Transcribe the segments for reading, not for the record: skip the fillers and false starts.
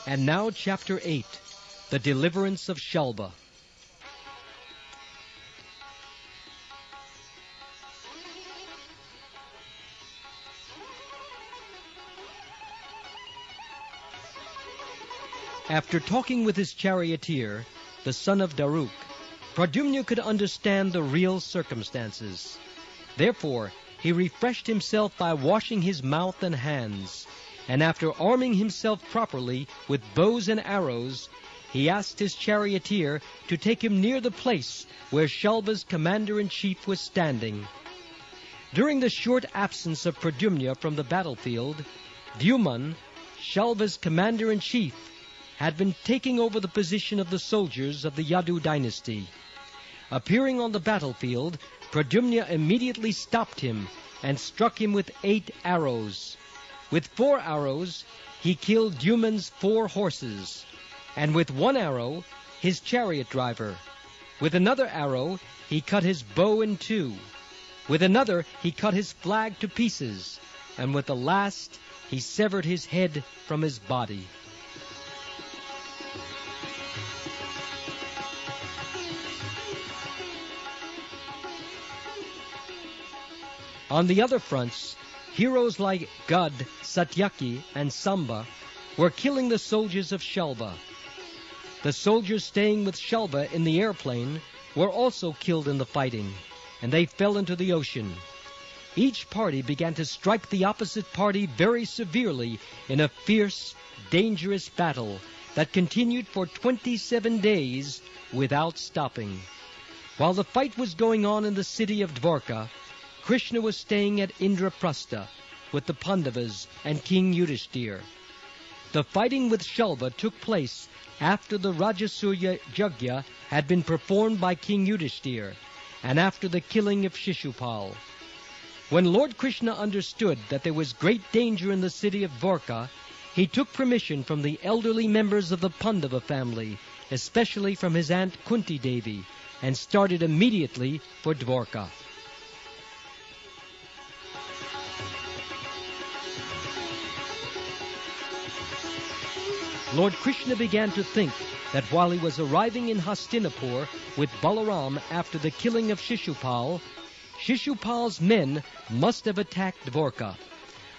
And now Chapter 8, The Deliverance of Salva. After talking with his charioteer, the son of Daruk, Pradyumna could understand the real circumstances. Therefore, he refreshed himself by washing his mouth and hands, and after arming himself properly with bows and arrows, he asked his charioteer to take him near the place where Salva's commander-in-chief was standing. During the short absence of Pradyumna from the battlefield, Dyuman, Salva's commander-in-chief, had been taking over the position of the soldiers of the Yadu dynasty. Appearing on the battlefield, Pradyumna immediately stopped him and struck him with 8 arrows. With 4 arrows, he killed Dyuman's 4 horses, and with 1 arrow, his chariot driver. With another arrow, he cut his bow in 2. With another, he cut his flag to pieces, and with the last, he severed his head from his body. On the other fronts, heroes like Gad, Satyaki, and Samba were killing the soldiers of Salva. The soldiers staying with Salva in the airplane were also killed in the fighting, and they fell into the ocean. Each party began to strike the opposite party very severely in a fierce, dangerous battle that continued for 27 days without stopping. While the fight was going on in the city of Dvarka, Krsna was staying at Indraprastha with the Pandavas and King Yudhishthir. The fighting with Salva took place after the Rajasuya Yajna had been performed by King Yudhishthir, and after the killing of Shishupal. When Lord Krsna understood that there was great danger in the city of Dvarka, he took permission from the elderly members of the Pandava family, especially from his aunt Kunti Devi, and started immediately for Dvarka. Lord Krsna began to think that while he was arriving in Hastinapur with Balaram after the killing of Shishupal, Shishupal's men must have attacked Dvarka.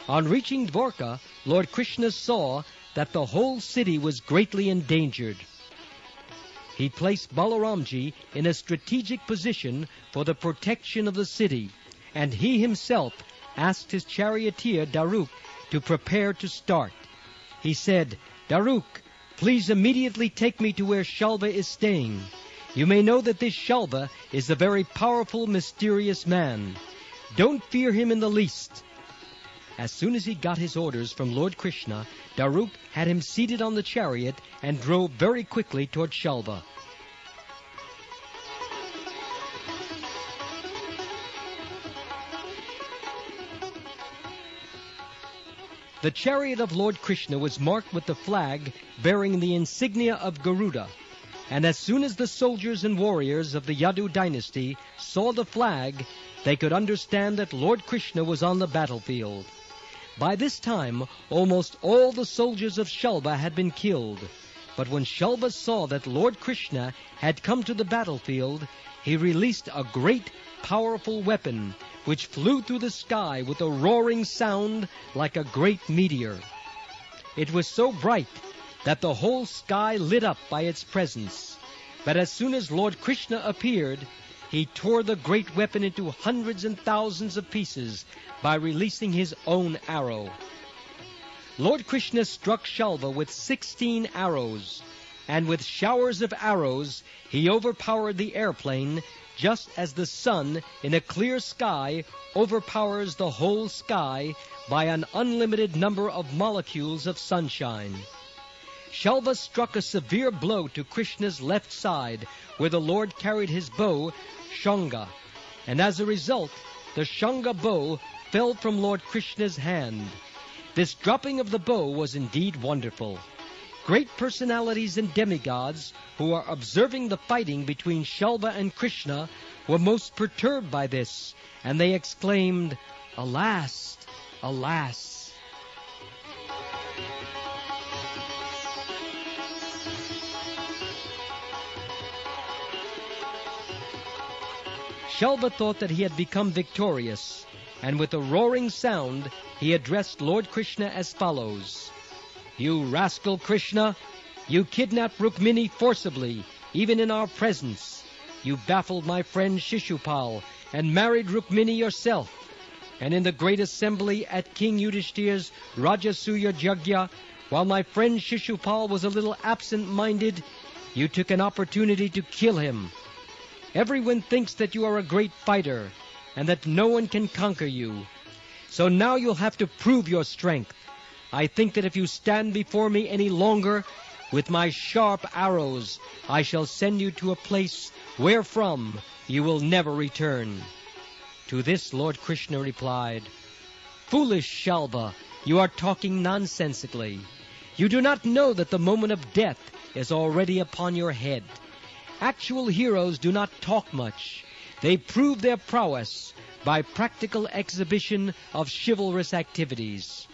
On reaching Dvarka, Lord Krsna saw that the whole city was greatly endangered. He placed Balaramji in a strategic position for the protection of the city, and he himself asked his charioteer Daruk to prepare to start. He said, "Daruk, please immediately take me to where Salva is staying. You may know that this Salva is a very powerful, mysterious man. Don't fear him in the least." As soon as he got his orders from Lord Krsna, Daruk had him seated on the chariot and drove very quickly toward Salva. The chariot of Lord Krsna was marked with the flag bearing the insignia of Garuda, and as soon as the soldiers and warriors of the Yadu dynasty saw the flag, they could understand that Lord Krsna was on the battlefield. By this time, almost all the soldiers of Salva had been killed, but when Salva saw that Lord Krsna had come to the battlefield, he released a great, powerful weapon, which flew through the sky with a roaring sound like a great meteor. It was so bright that the whole sky lit up by its presence. But as soon as Lord Krsna appeared, he tore the great weapon into hundreds and thousands of pieces by releasing his own arrow. Lord Krsna struck Salva with 16 arrows, and with showers of arrows he overpowered the airplane, just as the sun in a clear sky overpowers the whole sky by an unlimited number of molecules of sunshine. Salva struck a severe blow to Krishna's left side, where the Lord carried his bow, Shanga, and as a result, the Shanga bow fell from Lord Krishna's hand. This dropping of the bow was indeed wonderful. Great personalities and demigods who are observing the fighting between Salva and Krsna were most perturbed by this, and they exclaimed, "Alas! Alas!" Shalva thought that he had become victorious, and with a roaring sound he addressed Lord Krishna as follows: "You rascal Krishna, you kidnapped Rukmini forcibly, even in our presence. You baffled my friend Shishupal and married Rukmini yourself. And in the great assembly at King Yudhishthir's Rajasuya Jagya, while my friend Shishupal was a little absent-minded, you took an opportunity to kill him. Everyone thinks that you are a great fighter and that no one can conquer you. So now you'll have to prove your strength. I think that if you stand before me any longer, with my sharp arrows I shall send you to a place wherefrom you will never return." To this Lord Krishna replied, "Foolish Shalva, you are talking nonsensically. You do not know that the moment of death is already upon your head. Actual heroes do not talk much. They prove their prowess by practical exhibition of chivalrous activities."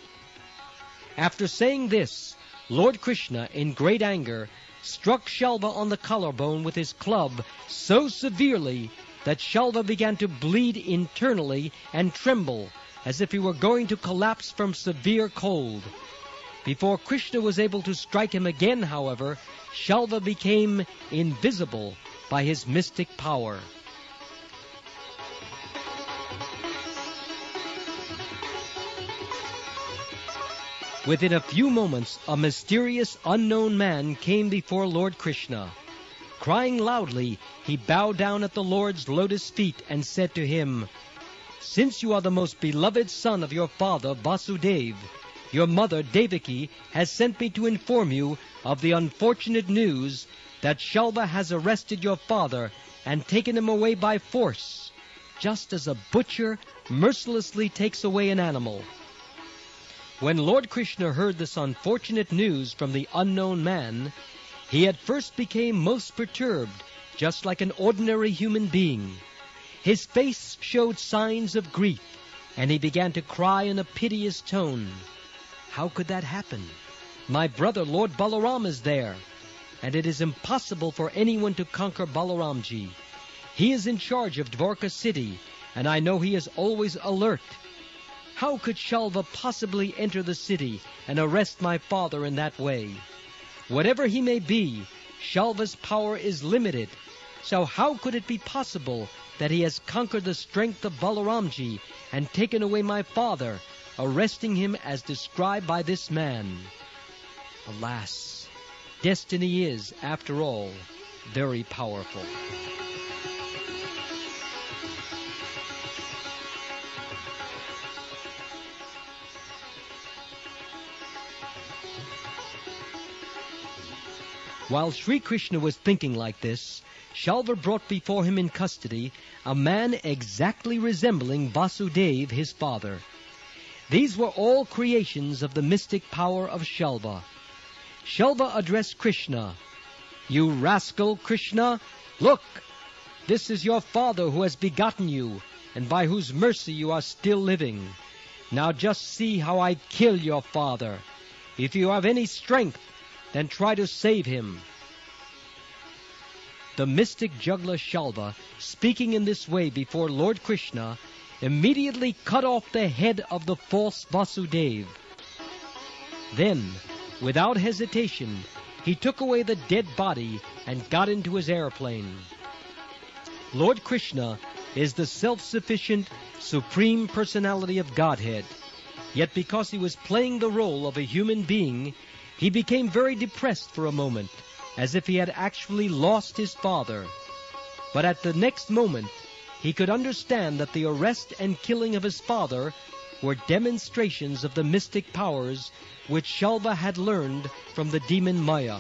After saying this, Lord Krishna, in great anger, struck Shalva on the collarbone with his club so severely that Shalva began to bleed internally and tremble as if he were going to collapse from severe cold. Before Krishna was able to strike him again, however, Shalva became invisible by his mystic power. Within a few moments, a mysterious unknown man came before Lord Krishna. Crying loudly, he bowed down at the Lord's lotus feet and said to him, "Since you are the most beloved son of your father Vasudeva, your mother Devaki has sent me to inform you of the unfortunate news that Shalva has arrested your father and taken him away by force, just as a butcher mercilessly takes away an animal." When Lord Krishna heard this unfortunate news from the unknown man, he at first became most perturbed, just like an ordinary human being. His face showed signs of grief, and he began to cry in a piteous tone. "How could that happen? My brother Lord Balaram is there, and it is impossible for anyone to conquer Balaramji. He is in charge of Dwarka city, and I know he is always alert. How could Shalva possibly enter the city and arrest my father in that way? Whatever he may be, Shalva's power is limited, so how could it be possible that he has conquered the strength of Balaramji and taken away my father, arresting him as described by this man? Alas, destiny is, after all, very powerful." While Sri Krishna was thinking like this, Shalva brought before him in custody a man exactly resembling Vasudeva, his father. These were all creations of the mystic power of Shalva. Shalva addressed Krishna, "You rascal Krishna, look! This is your father who has begotten you, and by whose mercy you are still living. Now just see how I kill your father. If you have any strength, then try to save him." The mystic juggler Shalva, speaking in this way before Lord Krishna, immediately cut off the head of the false Vasudeva. Then, without hesitation, he took away the dead body and got into his airplane. Lord Krishna is the self-sufficient, supreme personality of Godhead. Yet because he was playing the role of a human being, he became very depressed for a moment, as if he had actually lost his father. But at the next moment, he could understand that the arrest and killing of his father were demonstrations of the mystic powers which Shalva had learned from the demon Maya.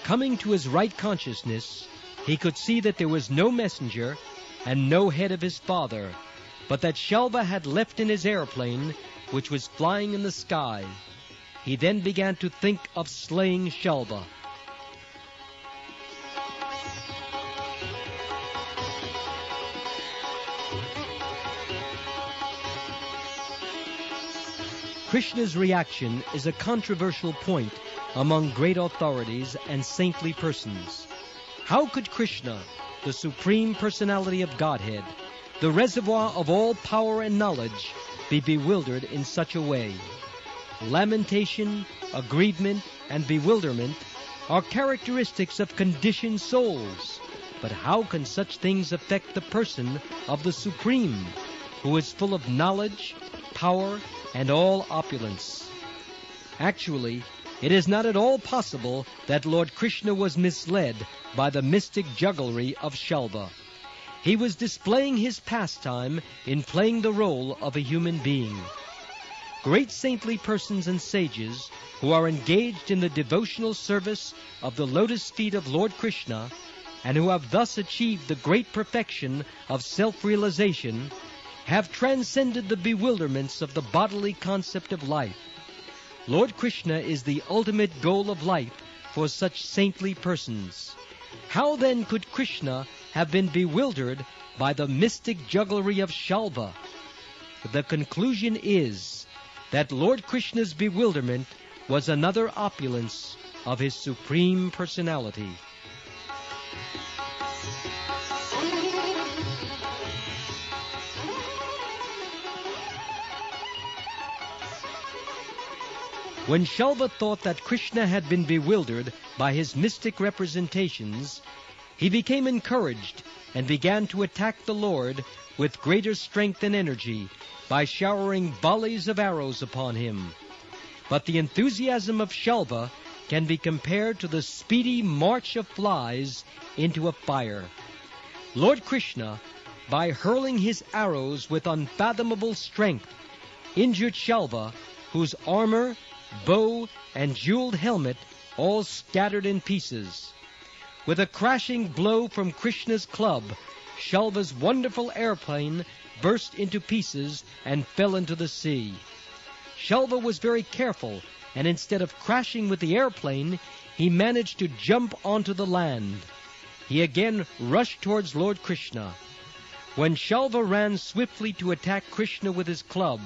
Coming to his right consciousness, he could see that there was no messenger and no head of his father, but that Shalva had left in his airplane, which was flying in the sky. He then began to think of slaying Shalva. Krishna's reaction is a controversial point among great authorities and saintly persons. How could Krishna, the Supreme Personality of Godhead, the reservoir of all power and knowledge, be bewildered in such a way? Lamentation, aggrievement, and bewilderment are characteristics of conditioned souls. But how can such things affect the person of the Supreme, who is full of knowledge, power, and all opulence? Actually, it is not at all possible that Lord Krishna was misled by the mystic jugglery of Salva. He was displaying his pastime in playing the role of a human being. Great saintly persons and sages who are engaged in the devotional service of the lotus feet of Lord Krishna, and who have thus achieved the great perfection of self-realization, have transcended the bewilderments of the bodily concept of life. Lord Krishna is the ultimate goal of life for such saintly persons. How then could Krishna have been bewildered by the mystic jugglery of Salva? The conclusion is that Lord Krishna's bewilderment was another opulence of his Supreme Personality. When Salva thought that Krishna had been bewildered by his mystic representations, he became encouraged and began to attack the Lord with greater strength and energy by showering volleys of arrows upon him. But the enthusiasm of Salva can be compared to the speedy march of flies into a fire. Lord Krishna, by hurling his arrows with unfathomable strength, injured Salva, whose armor, bow, and jeweled helmet all scattered in pieces. With a crashing blow from Krishna's club, Salva's wonderful airplane burst into pieces and fell into the sea. Salva was very careful, and instead of crashing with the airplane, he managed to jump onto the land. He again rushed towards Lord Krishna. When Salva ran swiftly to attack Krishna with his club,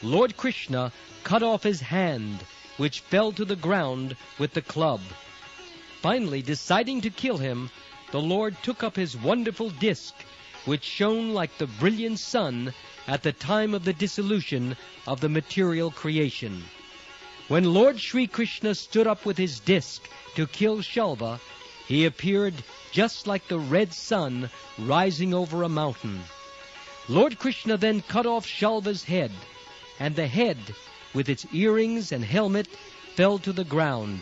Lord Krishna cut off his hand, which fell to the ground with the club. Finally, deciding to kill him, the Lord took up his wonderful disc, which shone like the brilliant sun at the time of the dissolution of the material creation. When Lord Sri Krishna stood up with his disc to kill Salva, he appeared just like the red sun rising over a mountain. Lord Krishna then cut off Salva's head, and the head, with its earrings and helmet, fell to the ground.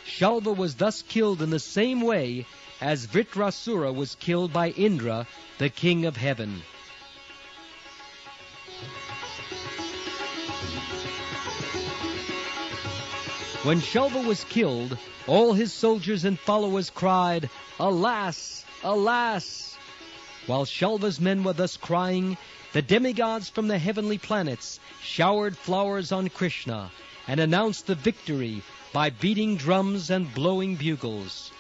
Salva was thus killed in the same way as Vritrasura was killed by Indra, the king of heaven. When Salva was killed, all his soldiers and followers cried, "Alas! Alas!" While Salva's men were thus crying, the demigods from the heavenly planets showered flowers on Krishna and announced the victory by beating drums and blowing bugles.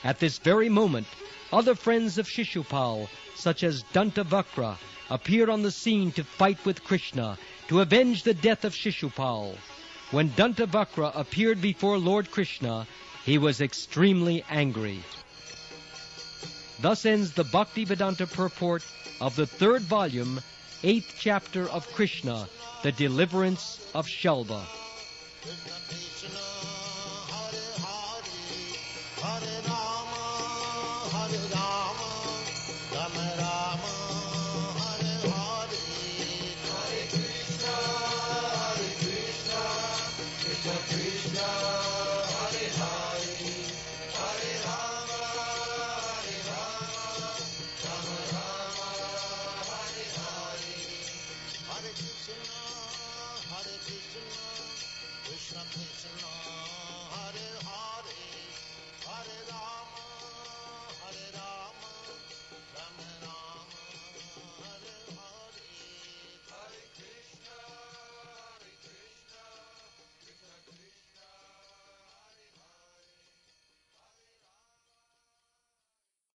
At this very moment, other friends of Shishupal, such as Dantavakra, appeared on the scene to fight with Krishna, to avenge the death of Shishupal. When Dantavakra appeared before Lord Krishna, he was extremely angry. Thus ends the Bhaktivedanta purport of the 3rd volume, 8th chapter of Krishna, the Deliverance of Salva.